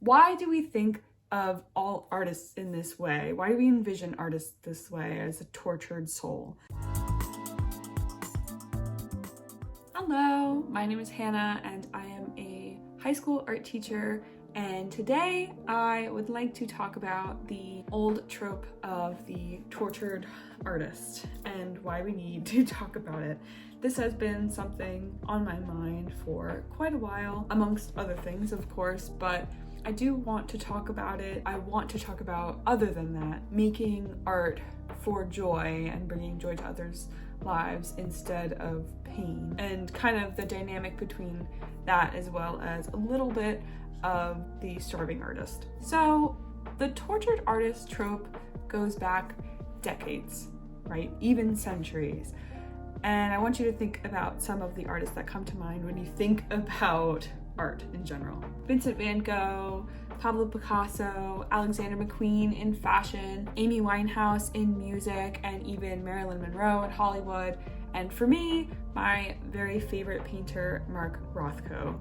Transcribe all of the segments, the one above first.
Why do we think of all artists in this way? Why do we envision artists this way, as a tortured soul? Hello, my name is Hannah and I am a high school art teacher, and today I would like to talk about the old trope of the tortured artist and why we need to talk about it. This has been something on my mind for quite a while, amongst other things, of course, but I do want to talk about it. I want to talk about, other than that, making art for joy and bringing joy to others' lives instead of pain, and kind of the dynamic between that, as well as a little bit of the starving artist. So the tortured artist trope goes back decades, right? Even centuries. And I want you to think about some of the artists that come to mind when you think about art in general. Vincent van Gogh, Pablo Picasso, Alexander McQueen in fashion, Amy Winehouse in music, and even Marilyn Monroe in Hollywood. And for me, my very favorite painter, Mark Rothko.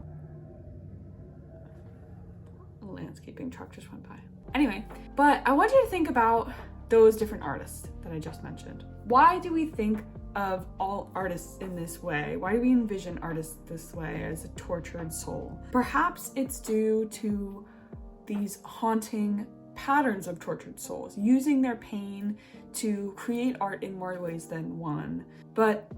A landscaping truck just went by. Anyway, but I want you to think about those different artists that I just mentioned. Why do we think of all artists in this way? Why do we envision artists this way, as a tortured soul? Perhaps it's due to these haunting patterns of tortured souls, using their pain to create art in more ways than one. But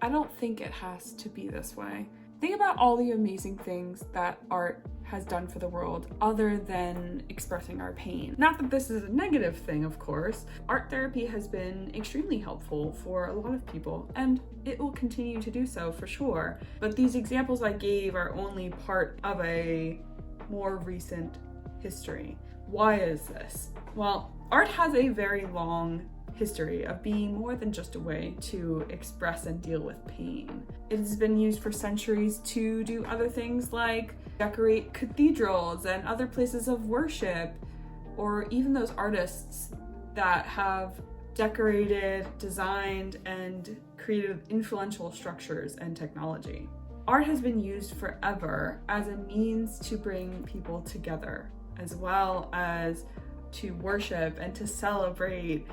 I don't think it has to be this way. Think about all the amazing things that art has done for the world other than expressing our pain. Not that this is a negative thing, of course. Art therapy has been extremely helpful for a lot of people, and it will continue to do so for sure. But these examples I gave are only part of a more recent history. Why is this? Well, art has a very long history of being more than just a way to express and deal with pain. It has been used for centuries to do other things like decorate cathedrals and other places of worship, or even those artists that have decorated, designed, and created influential structures and technology. Art has been used forever as a means to bring people together, as well as to worship and to celebrate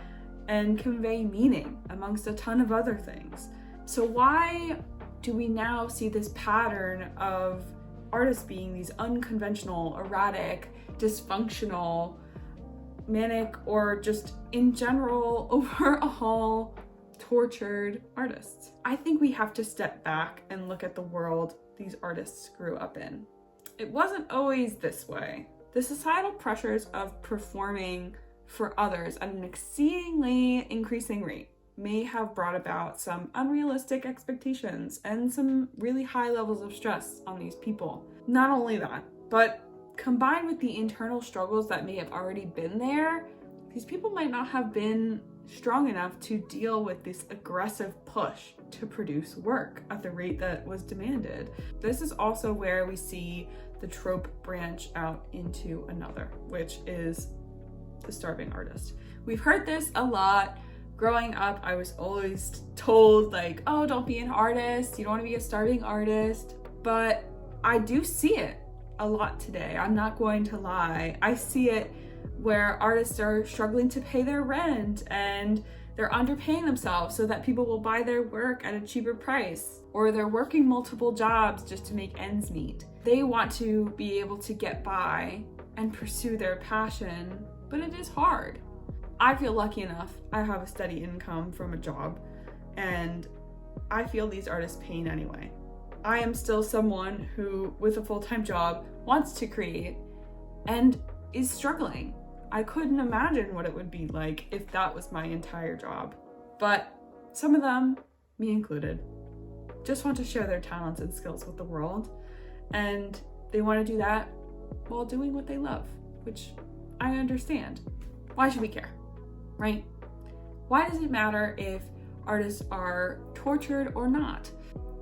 and convey meaning, amongst a ton of other things. So why do we now see this pattern of artists being these unconventional, erratic, dysfunctional, manic, or just in general, overall, tortured artists? I think we have to step back and look at the world these artists grew up in. It wasn't always this way. The societal pressures of performing for others at an exceedingly increasing rate may have brought about some unrealistic expectations and some really high levels of stress on these people. Not only that, but combined with the internal struggles that may have already been there, these people might not have been strong enough to deal with this aggressive push to produce work at the rate that was demanded. This is also where we see the trope branch out into another, which is the starving artist. We've heard this a lot. Growing up, I was always told, like, oh, don't be an artist. You don't want to be a starving artist. But I do see it a lot today. I'm not going to lie. I see it where artists are struggling to pay their rent and they're underpaying themselves so that people will buy their work at a cheaper price, or they're working multiple jobs just to make ends meet. They want to be able to get by and pursue their passion, but it is hard. I feel lucky enough. I have a steady income from a job, and I feel these artists' pain anyway. I am still someone who, with a full-time job, wants to create and is struggling. I couldn't imagine what it would be like if that was my entire job. But some of them, me included, just want to share their talents and skills with the world, and they want to do that while doing what they love, which I understand. Why should we care, right? Why does it matter if artists are tortured or not?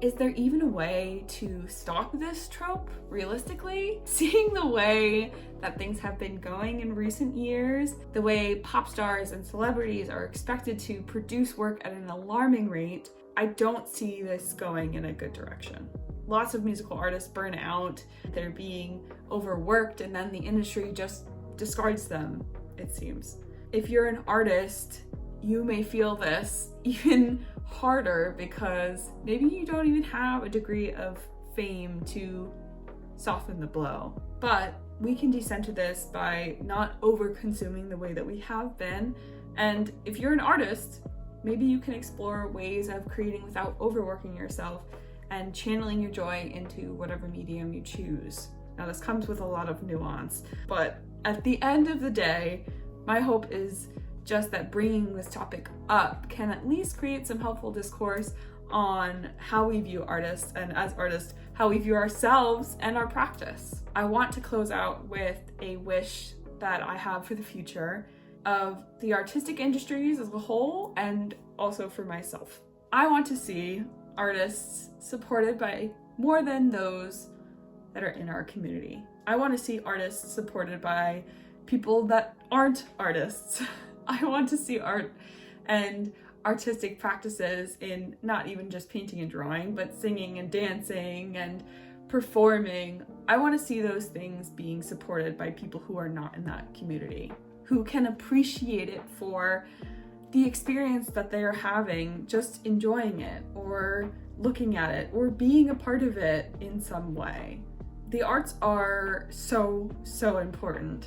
Is there even a way to stop this trope, realistically? Seeing the way that things have been going in recent years, the way pop stars and celebrities are expected to produce work at an alarming rate, I don't see this going in a good direction. lots of musical artists burn out, they're being overworked, and then the industry just discards them, it seems. If you're an artist, you may feel this even harder because maybe you don't even have a degree of fame to soften the blow. But we can descend to this by not over consuming the way that we have been. And if you're an artist, maybe you can explore ways of creating without overworking yourself and channeling your joy into whatever medium you choose. Now, this comes with a lot of nuance, but at the end of the day, my hope is just that bringing this topic up can at least create some helpful discourse on how we view artists, and as artists, how we view ourselves and our practice. I want to close out with a wish that I have for the future of the artistic industries as a whole, and also for myself. I want to see artists supported by more than those that are in our community. I want to see artists supported by people that aren't artists. I want to see art and artistic practices in not even just painting and drawing, but singing and dancing and performing. I want to see those things being supported by people who are not in that community, who can appreciate it for the experience that they are having, just enjoying it or looking at it or being a part of it in some way. The arts are so important.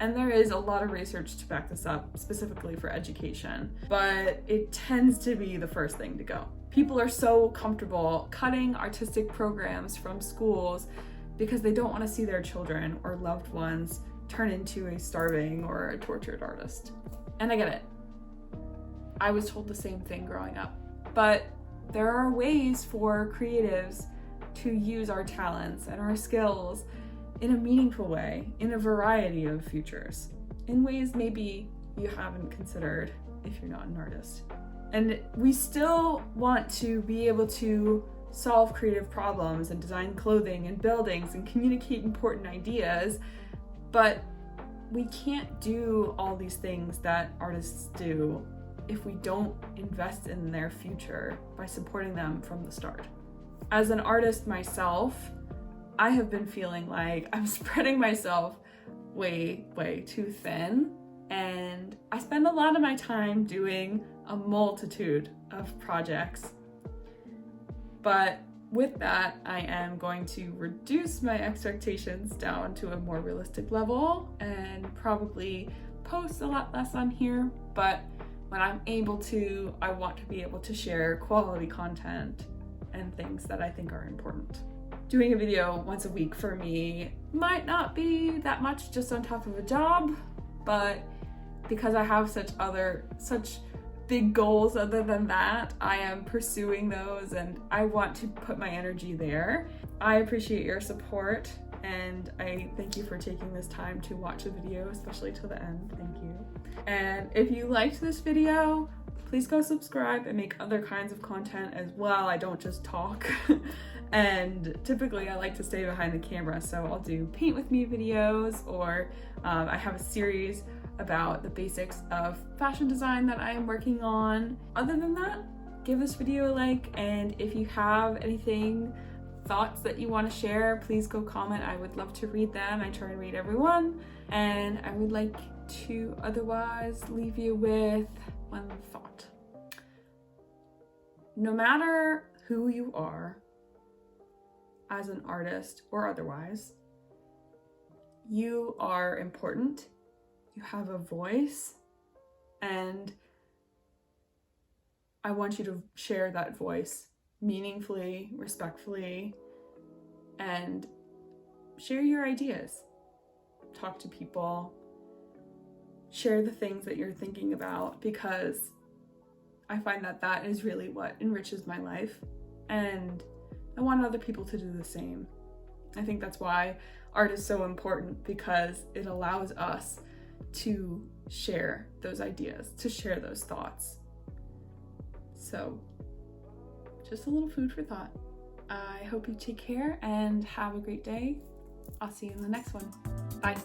And there is a lot of research to back this up, specifically for education, but it tends to be the first thing to go. People are so comfortable cutting artistic programs from schools because they don't want to see their children or loved ones turn into a starving or a tortured artist. And I get it. I was told the same thing growing up. But there are ways for creatives to use our talents and our skills in a meaningful way, in a variety of futures, in ways maybe you haven't considered if you're not an artist. And we still want to be able to solve creative problems and design clothing and buildings and communicate important ideas, but we can't do all these things that artists do if we don't invest in their future by supporting them from the start. As an artist myself, I have been feeling like I'm spreading myself way too thin, and I spend a lot of my time doing a multitude of projects. But with that, I am going to reduce my expectations down to a more realistic level and probably post a lot less on here, but when I'm able to, I want to be able to share quality content and things that I think are important. Doing a video once a week for me might not be that much just on top of a job, but because I have such big goals other than that, I am pursuing those and I want to put my energy there. I appreciate your support and I thank you for taking this time to watch the video, especially till the end. Thank you. And if you liked this video, please go subscribe and make other kinds of content as well. I don't just talk. And typically I like to stay behind the camera, so I'll do paint with me videos, or I have a series about the basics of fashion design that I am working on. Other than that, give this video a like, and if you have anything, thoughts that you want to share, please go comment. I would love to read them. I try to read everyone, and I would like to otherwise leave you with one thought. No matter who you are, as an artist or otherwise, you are important, you have a voice, and I want you to share that voice meaningfully, respectfully, and share your ideas. Talk to people, share the things that you're thinking about, because I find that that is really what enriches my life, and I want other people to do the same. I think that's why art is so important, because it allows us to share those ideas, to share those thoughts. So, just a little food for thought. I hope you take care and have a great day. I'll see you in the next one. Bye.